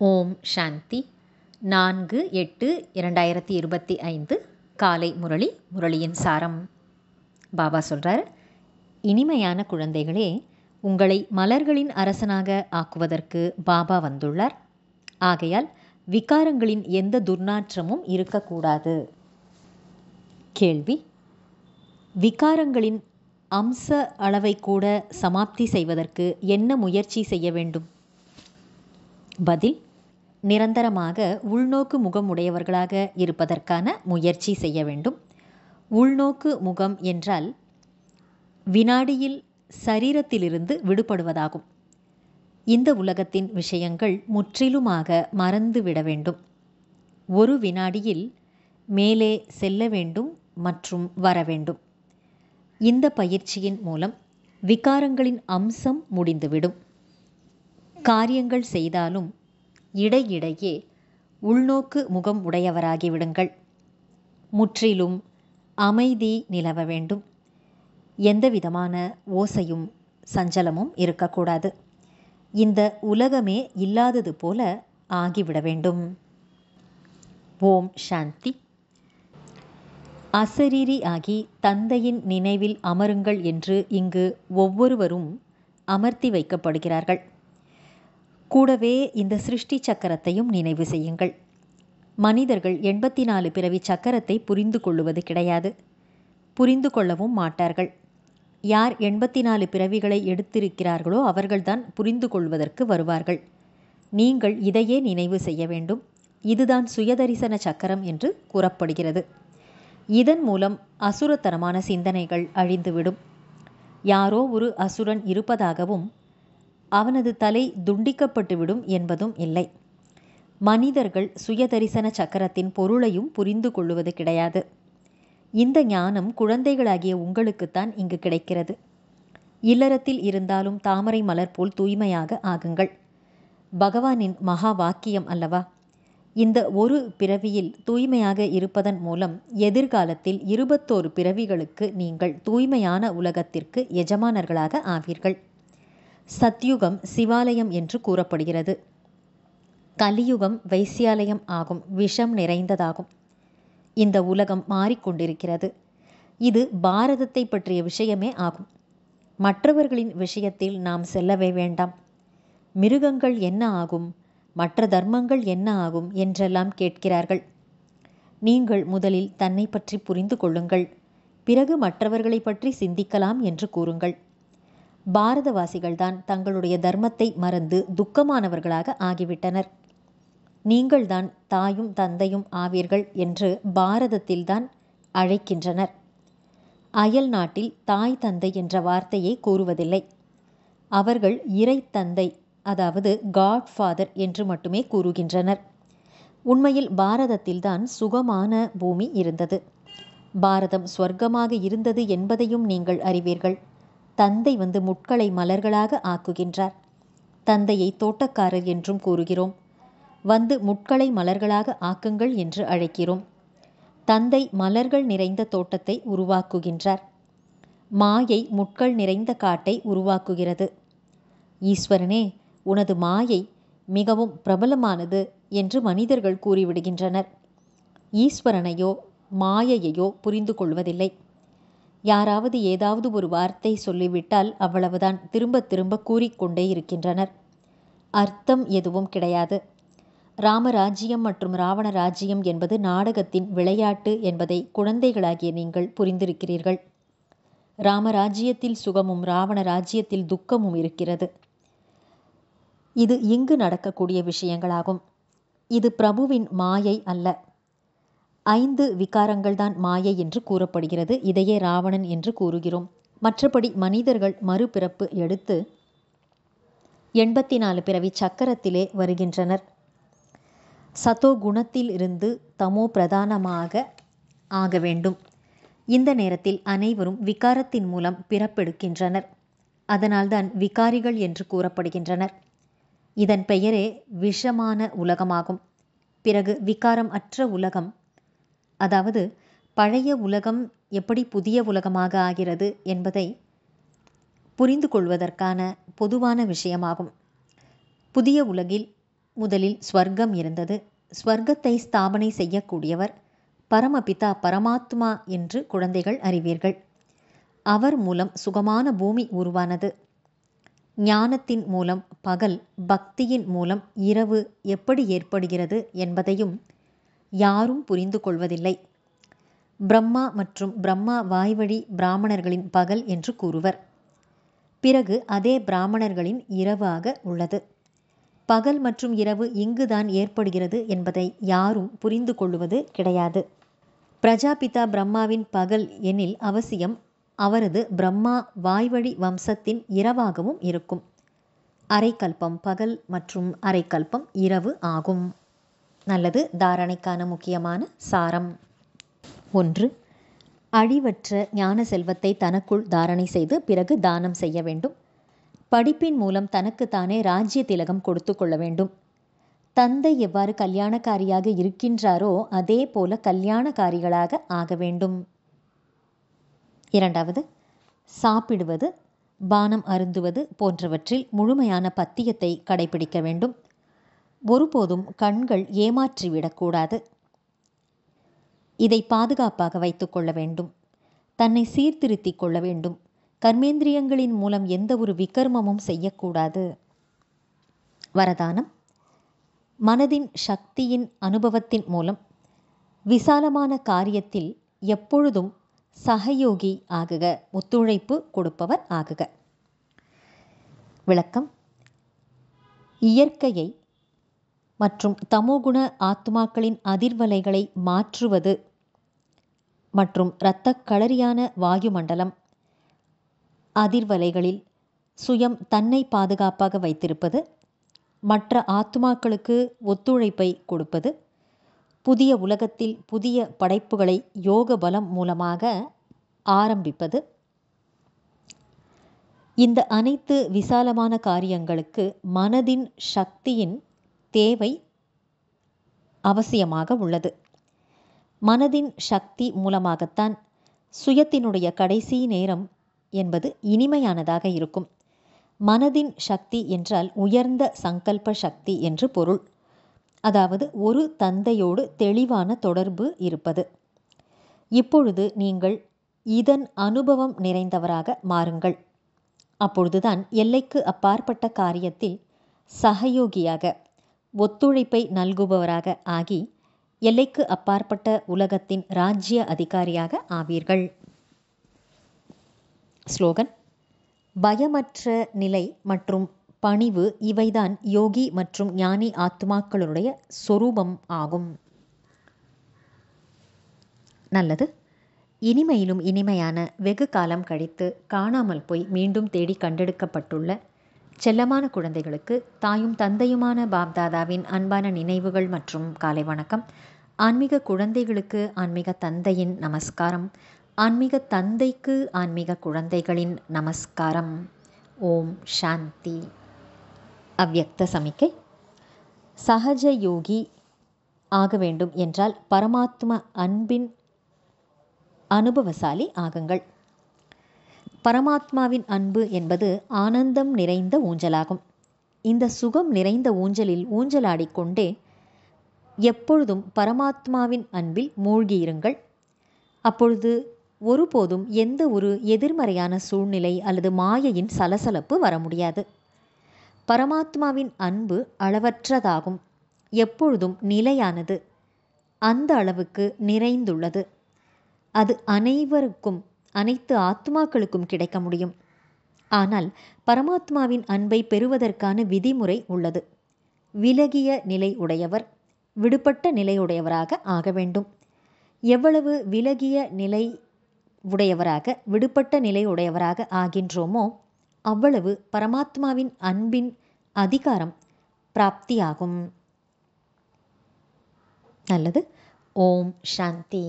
ஓம் சாந்தி. 4/8/2025 காலை முரளி. முரளியின் சாரம். பாபா சொல்கிறார், இனிமையான குழந்தைகளே, உங்களை மலர்களின் அரசனாக ஆக்குவதற்கு பாபா வந்துள்ளார். ஆகையால் விகாரங்களின் எந்த துர்நாற்றமும் இருக்கக்கூடாது. கேள்வி: விகாரங்களின் அம்ச அளவை கூட சமாப்தி செய்வதற்கு என்ன முயற்சி செய்ய வேண்டும்? பதில்: நிரந்தரமாக உள்நோக்கு முகம் உடையவர்களாக இருப்பதற்கான முயற்சி செய்ய வேண்டும். உள்நோக்கு முகம் என்றால் வினாடியில் சரீரத்திலிருந்து விடுபடுவதாகும். இந்த உலகத்தின் விஷயங்கள் முற்றிலுமாக மறந்துவிட வேண்டும். ஒரு வினாடியில் மேலே செல்ல வேண்டும் மற்றும் வர வேண்டும். இந்த பயிற்சியின் மூலம் விகாரங்களின் அம்சம் முடிந்துவிடும். காரியங்கள் செய்தாலும் இடையிடையே உள்நோக்கு முகம் உடையவராகிவிடுங்கள். முற்றிலும் அமைதி நிலவ வேண்டும். எந்தவிதமான ஓசையும் சஞ்சலமும் இருக்கக்கூடாது. இந்த உலகமே இல்லாதது போல ஆகிவிட வேண்டும். ஓம் சாந்தி. அசரீரி ஆகி தந்தையின் நினைவில் அமருங்கள் என்று இங்கு ஒவ்வொருவரும் அமர்த்தி வைக்கப்படுகிறார்கள். கூடவே இந்த சிருஷ்டி சக்கரத்தையும் நினைவு செய்யுங்கள். மனிதர்கள் 84 பிறவி சக்கரத்தை புரிந்து கொள்ளுவது கிடையாது. புரிந்து கொள்ளவும் மாட்டார்கள். யார் 84 பிறவிகளை எடுத்திருக்கிறார்களோ அவர்கள்தான் புரிந்து கொள்வதற்கு வருவார்கள். நீங்கள் இதையே நினைவு செய்ய வேண்டும். இதுதான் சுயதரிசன சக்கரம் என்று கூறப்படுகிறது. இதன் மூலம் அசுரத்தனமான சிந்தனைகள் அழிந்துவிடும். யாரோ ஒரு அசுரன் இருப்பதாகவும் அவனது தலை துண்டிக்கப்பட்டுவிடும் என்பதும் இல்லை. மனிதர்கள் சுயதரிசன சக்கரத்தின் பொருளையும் புரிந்து கொள்ளுவது கிடையாது. இந்த ஞானம் குழந்தைகளாகிய உங்களுக்குத்தான் இங்கு கிடைக்கிறது. இல்லறத்தில் இருந்தாலும் தாமரை மலர் போல் தூய்மையாக ஆகுங்கள். பகவானின் மகா வாக்கியம் அல்லவா? இந்த ஒரு பிறவியில் தூய்மையாக இருப்பதன் மூலம் எதிர்காலத்தில் 21 பிறவிகளுக்கு நீங்கள் தூய்மையான உலகத்திற்கு எஜமானர்களாக ஆவீர்கள். சத்யுகம் சிவாலயம் என்று கூறப்படுகிறது. கலியுகம் வைசியாலயம் ஆகும். விஷம் நிறைந்ததாகும். இந்த உலகம் மாறிக்கொண்டிருக்கிறது. இது பாரதத்தை பற்றிய விஷயமே ஆகும். மற்றவர்களின் விஷயத்தில் நாம் செல்லவே வேண்டாம். மிருகங்கள் என்ன ஆகும், மற்ற தர்மங்கள் என்ன ஆகும் என்றெல்லாம் கேட்கிறார்கள். நீங்கள் முதலில் தன்னை பற்றி புரிந்து கொள்ளுங்கள். பிறகு மற்றவர்களை பற்றி சிந்திக்கலாம் என்று கூறுங்கள். பாரதவாசிகள்தான் தங்களுடைய தர்மத்தை மறந்து துக்கமானவர்களாக ஆகிவிட்டனர். நீங்கள்தான் தாயும் தந்தையும் ஆவீர்கள் என்று பாரதத்தில்தான் அழைக்கின்றனர். அயல் நாட்டில் தாய் தந்தை என்ற வார்த்தையை கூறுவதில்லை. அவர்கள் இறை தந்தை, அதாவது காட் ஃபாதர் என்று மட்டுமே கூறுகின்றனர். உண்மையில் பாரதத்தில்தான் சுகமான பூமி இருந்தது. பாரதம் ஸ்வர்க்கமாக இருந்தது என்பதையும் நீங்கள் அறிவீர்கள். தந்தை வந்து முட்களை மலர்களாக ஆக்குகின்றார். தந்தையை தோட்டக்காரர் என்றும் கூறுகிறோம். வந்து முட்களை மலர்களாக ஆக்குங்கள் என்று அழைக்கிறோம். தந்தை மலர்கள் நிறைந்த தோட்டத்தை உருவாக்குகின்றார். மாயை முட்கள் நிறைந்த காட்டை உருவாக்குகிறது. ஈஸ்வரனே, உனது மாயை மிகவும் பிரபலமானது என்று மனிதர்கள் கூறிவிடுகின்றனர். ஈஸ்வரனையோ மாயையையோ புரிந்து கொள்வதில்லை. யாராவது ஏதாவது ஒரு வார்த்தை சொல்லிவிட்டால் அவ்வளவுதான், திரும்ப திரும்ப கூறிக்கொண்டே இருக்கின்றனர். அர்த்தம் எதுவும் கிடையாது. ராமராஜ்யம் மற்றும் ராவண ராஜ்யம் என்பது நாடகத்தின் விளையாட்டு என்பதை குழந்தைகளாகிய நீங்கள் புரிந்திருக்கிறீர்கள். ராமராஜ்யத்தில் சுகமும் ராவண ராஜ்யத்தில் துக்கமும் இருக்கிறது. இது இங்கு நடக்கக்கூடிய விஷயங்களாகும். இது பிரபுவின் மாயை அல்ல. 5 விகாரங்கள் தான் மாயை என்று கூறப்படுகிறது. இதையே ராவணன் என்று கூறுகிறோம். மற்றபடி மனிதர்கள் மறுபிறப்பு எடுத்து 84 பிறவி சக்கரத்திலே வருகின்றனர். சதோ குணத்தில் இருந்து தமோ பிரதானமாக ஆக வேண்டும். இந்த நேரத்தில் அனைவரும் விகாரத்தின் மூலம் பிறப்பெடுக்கின்றனர். அதனால்தான் விகாரிகள் என்று கூறப்படுகின்றனர். இதன் பெயரே விஷமான உலகமாகும். பிறகு விகாரம் அற்ற உலகம், அதாவது பழைய உலகம் எப்படி புதிய உலகமாக ஆகிறது என்பதை புரிந்து கொள்வதற்கான பொதுவான விஷயமாகும். புதிய உலகில் முதலில் ஸ்வர்க்கம் இருந்தது. ஸ்வர்க்கத்தை ஸ்தாபனை செய்யக்கூடியவர் பரமபிதா பரமாத்மா என்று குழந்தைகள் அறிவீர்கள். அவர் மூலம் சுகமான பூமி உருவானது. ஞானத்தின் மூலம் பகல், பக்தியின் மூலம் இரவு எப்படி ஏற்படுகிறது என்பதையும் யாரும் புரிந்து கொள்வதில்லை. பிரம்மா மற்றும் பிரம்மா வாய்வழி பிராமணர்களின் பகல் என்று கூறுவர். பிறகு அதே பிராமணர்களின் இரவாக உள்ளது. பகல் மற்றும் இரவு இங்குதான் ஏற்படுகிறது என்பதை யாரும் புரிந்து கொள்வது கிடையாது. பிரஜாபிதா பிரம்மாவின் பகல் எனில் அவசியம் அவரது பிரம்மா வாய்வழி வம்சத்தின் இரவாகவும் இருக்கும். அரைக்கல்பம் பகல் மற்றும் அரைக்கல்பம் இரவு ஆகும். நல்லது. தாரணைக்கான முக்கியமான சாரம். 1. அழிவற்ற ஞான செல்வத்தை தனக்குள் தாரணை செய்து பிறகு தானம் செய்ய வேண்டும். படிப்பின் மூலம் தனக்குத்தானே ராஜ்ய திலகம் கொடுத்து கொள்ள வேண்டும். தந்தை எவ்வாறு கல்யாணக்காரியாக இருக்கின்றாரோ அதே போல கல்யாணக்காரிகளாக ஆக வேண்டும். 2. சாப்பிடுவது, பானம் அருந்துவது போன்றவற்றில் முழுமையான பத்தியத்தை கடைபிடிக்க வேண்டும். ஒருபோதும் கண்கள் ஏமாற்றிவிடக்கூடாது. இதை பாதுகாப்பாக வைத்துக் கொள்ள வேண்டும். தன்னை சீர்திருத்திக் கொள்ள வேண்டும். கர்மேந்திரியங்களின் மூலம் எந்த ஒரு விகர்மமும் செய்யக்கூடாது. வரதானம். மனதின் சக்தியின் அனுபவத்தின் மூலம் விசாலமான காரியத்தில் எப்பொழுதும் சகயோகி ஆகுக, ஒத்துழைப்பு கொடுப்பவர் ஆகுக. விளக்கம். இயற்கையை மற்றும் தமோகுண ஆத்மாக்களின் அதிர்வலைகளை மாற்றுவது மற்றும் இரத்த களரியான வாயுமண்டலம் அதிர்வலைகளில் சுயம் தன்னை பாதுகாப்பாக வைத்திருப்பது, மற்ற ஆத்மாக்களுக்கு ஒத்துழைப்பை கொடுப்பது, புதிய உலகத்தில் புதிய படைப்புகளை யோக பலம் மூலமாக ஆரம்பிப்பது. இந்த அனைத்து விசாலமான காரியங்களுக்கு மனதின் சக்தியின் தேவை அவசியமாக உள்ளது. மனதின் சக்தி மூலமாகத்தான் சுயத்தினுடைய கடைசி நேரம் என்பது இனிமையானதாக இருக்கும். மனதின் சக்தி என்றால் உயர்ந்த சங்கல்ப சக்தி என்று பொருள். அதாவது ஒரு தந்தையோடு தெளிவான தொடர்பு இருப்பது. இப்பொழுது நீங்கள் இதன் அனுபவம் நிறைந்தவராக மாறுங்கள். அப்பொழுதுதான் எல்லைக்கு அப்பாற்பட்ட காரியத்தில் சகயோகியாக, ஒத்துழைப்பை நல்குபவராக ஆகி எல்லைக்கு அப்பாற்பட்ட உலகத்தின் ராஜ்ய அதிகாரியாக ஆவீர்கள். ஸ்லோகன். பயமற்ற நிலை மற்றும் பணிவு இவைதான் யோகி மற்றும் ஞானி ஆத்மாக்களுடைய சொரூபம் ஆகும். நல்லது. இனிமையிலும் இனிமையான வெகு காலம் கழித்து காணாமல் போய் மீண்டும் தேடி கண்டெடுக்கப்பட்டுள்ள செல்லமான குழந்தைகளுக்கு தாயும் தந்தையுமான பாப்தாதாவின் அன்பான நினைவுகள் மற்றும் காலை வணக்கம். ஆன்மீக குழந்தைகளுக்கு ஆன்மீக தந்தையின் நமஸ்காரம். ஆன்மீக தந்தைக்கு ஆன்மீக குழந்தைகளின் நமஸ்காரம். ஓம் சாந்தி. அவ்யக்த சமிக்கை. சகஜ யோகி ஆக வேண்டும் என்றால் பரமாத்மா அன்பின் அனுபவசாலி ஆகுங்கள். பரமாத்மாவின் அன்பு என்பது ஆனந்தம் நிறைந்த ஊஞ்சலாகும். இந்த சுகம் நிறைந்த ஊஞ்சலில் ஊஞ்சலாடிக்கொண்டே எப்பொழுதும் பரமாத்மாவின் அன்பில் மூழ்கியிருங்கள். அப்பொழுது ஒருபோதும் எந்த ஒரு எதிர்மறையான சூழ்நிலை அல்லது மாயையின் சலசலப்பு வர முடியாது. பரமாத்மாவின் அன்பு அளவற்றதாகும். எப்பொழுதும் நிலையானது. அந்த அளவுக்கு நிறைந்துள்ளது. அது அனைவருக்கும், அனைத்து ஆத்மாக்களுக்கும் கிடைக்க முடியும். ஆனால் பரமாத்மாவின் அன்பை பெறுவதற்கான விதிமுறை உள்ளது. விலகிய நிலை உடையவர், விடுபட்ட நிலையுடையவராக ஆக வேண்டும். எவ்வளவு விலகிய நிலை உடையவராக, விடுபட்ட நிலை உடையவராக ஆகின்றோமோ அவ்வளவு பரமாத்மாவின் அன்பின் அதிகாரம் பிராப்தியாகும். நல்லது. ஓம் சாந்தி.